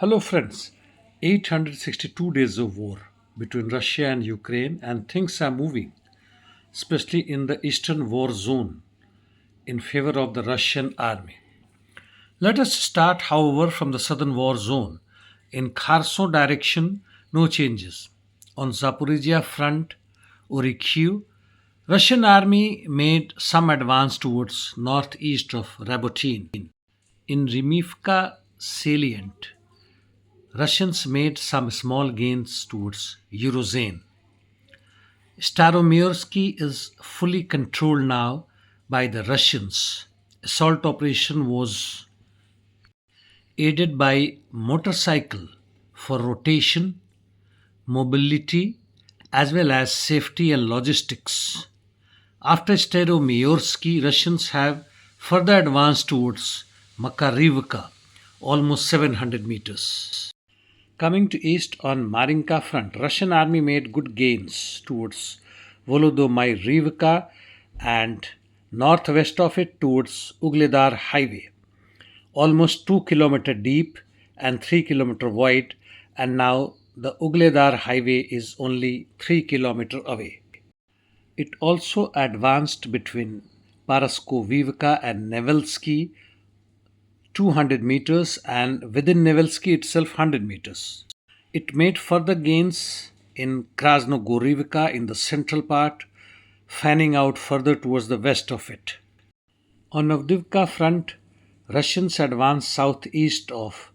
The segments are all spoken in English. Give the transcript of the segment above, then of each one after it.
Hello, friends. 862 days of war between Russia and Ukraine, and things are moving, especially in the eastern war zone, in favor of the Russian army. Let us start, however, from the southern war zone. In Kherson direction, no changes. On Zaporizhia front, Orikhiv, Russian army made some advance towards northeast of Rabotyne. In Rimivka salient, Russians made some small gains towards Eurozone. Staromaiors'ke is fully controlled now by the Russians. Assault operation was aided by motorcycle for rotation, mobility, as well as safety and logistics. After Staromaiors'ke, Russians have further advanced towards Makarivka, almost 700 meters. Coming to east on Marinka front, Russian army made good gains towards Volodymyrivka and northwest of it towards Ugledar highway, almost 2 kilometers deep and 3 kilometers wide, and now the Ugledar highway is only 3 kilometers away. It also advanced between Paraskovivka and Nevelsky 200 meters and within Nevelsky itself 100 meters. It made further gains in Krasnogorivka in the central part, fanning out further towards the west of it. On Avdiivka front, Russians advanced southeast of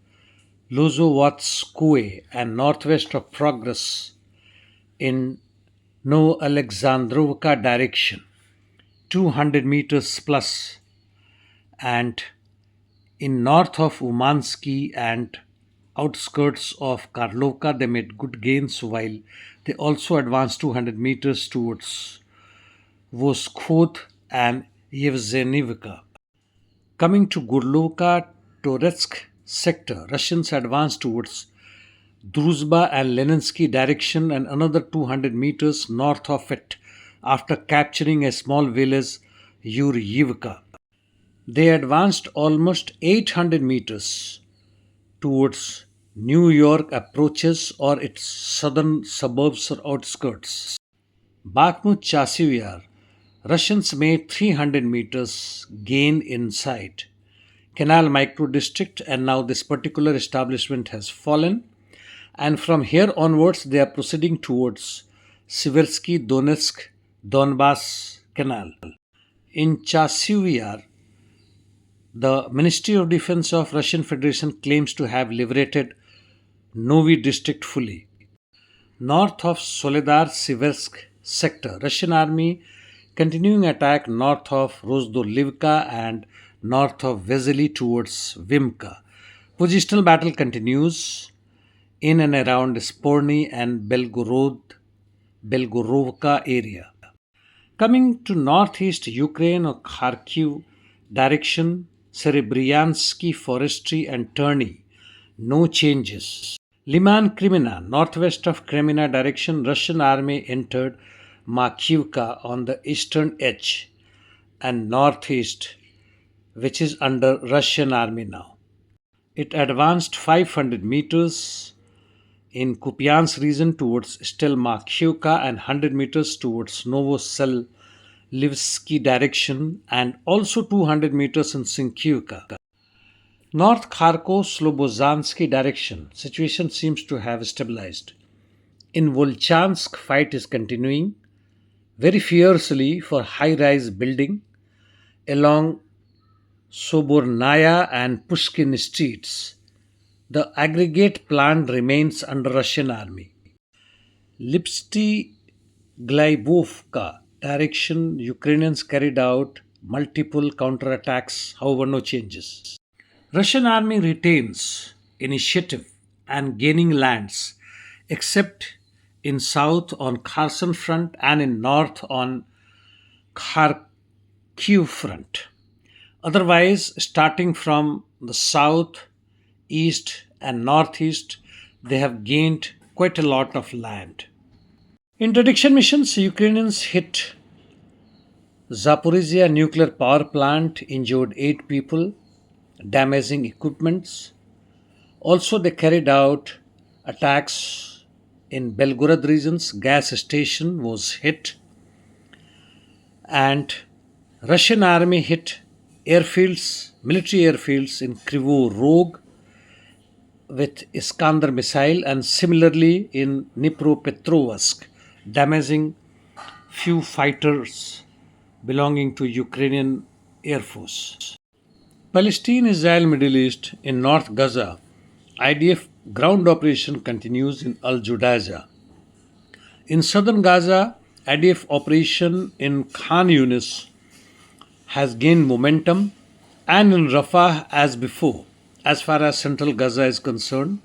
Lozovatskoe and northwest of Progress in No Alexandrovka direction, 200 meters plus, and in north of Umansky and outskirts of Karlovka, they made good gains while they also advanced 200 meters towards Voskhod and Yevzenivka. Coming to Gurlovka Toretsk sector, Russians advanced towards Druzhba and Leninsky direction and another 200 meters north of it after capturing a small village Yuryivka. They advanced almost 800 meters towards New York approaches or its southern suburbs or outskirts. Bakhmut Chasiv, Russians made 300 meters gain inside Kanal micro district, and now this particular establishment has fallen. And from here onwards, they are proceeding towards Seversk, Donetsk, Donbass Canal. In Chasiv, the Ministry of Defense of Russian Federation claims to have liberated Novy district fully. North of Soledar Seversk sector, Russian army continuing attack north of Rozdolivka and north of Vesely towards Vimka. Positional battle continues in and around Sporny and Belgorovka area. Coming to northeast Ukraine or Kharkiv direction, Serebryansky Forestry and Terny, no changes. Liman Kreminna, northwest of Kreminna direction, Russian army entered Makiivka on the eastern edge and northeast, which is under Russian army now. It advanced 500 meters in Kupiansk region towards Stelmakhivka and 100 meters towards Novoselivsky direction and also 200 meters in Sinkivka. North Kharkov Slobozansky direction, situation seems to have stabilized. In Volchansk, fight is continuing very fiercely for high-rise building along Sobornaya and Pushkin streets. The aggregate plant remains under Russian army. Lipsty Glaibovka direction, Ukrainians carried out multiple counterattacks, however, no changes. Russian army retains initiative and gaining lands, except in south on Kherson front and in north on Kharkiv front. Otherwise, starting from the south, east, and northeast, they have gained quite a lot of land. Interdiction missions, Ukrainians hit Zaporizhia nuclear power plant, injured 8 people, damaging equipments. Also, they carried out attacks in Belgorod regions. Gas station was hit, and Russian army hit airfields, military airfields in Krivo Rog with Iskander missile, and similarly in Dnipropetrovsk, damaging few fighters belonging to Ukrainian Air Force. Palestine Israel Middle East in North Gaza, IDF ground operation continues in Al Judaiza. In southern Gaza, IDF operation in Khan Yunis has gained momentum, and in Rafah as before. As far as central Gaza is concerned,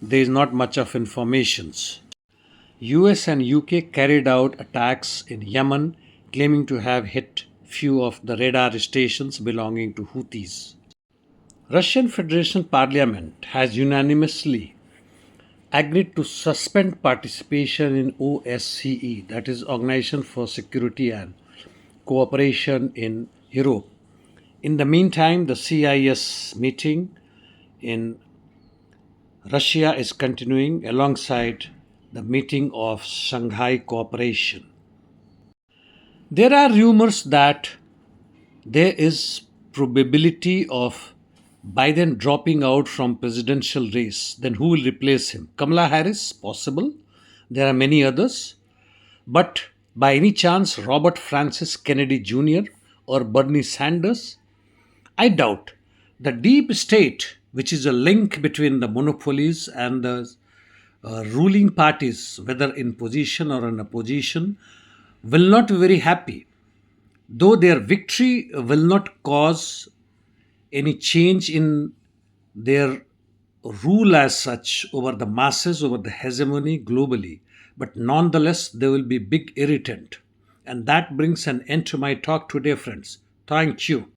there is not much of informations. US and UK carried out attacks in Yemen, claiming to have hit few of the radar stations belonging to Houthis. Russian Federation Parliament has unanimously agreed to suspend participation in OSCE, that is Organization for Security and Cooperation in Europe. In the meantime, the CIS meeting in Russia is continuing alongside the meeting of Shanghai Cooperation. There are rumors that there is probability of Biden dropping out from presidential race. Then who will replace him? Kamala Harris? Possible. There are many others. But by any chance, Robert Francis Kennedy Jr. or Bernie Sanders? I doubt. The deep state, which is a link between the monopolies and the ruling parties, whether in position or in opposition, will not be very happy. Though their victory will not cause any change in their rule as such over the masses, over the hegemony globally, but nonetheless, they will be big irritant. And that brings an end to my talk today, friends. Thank you.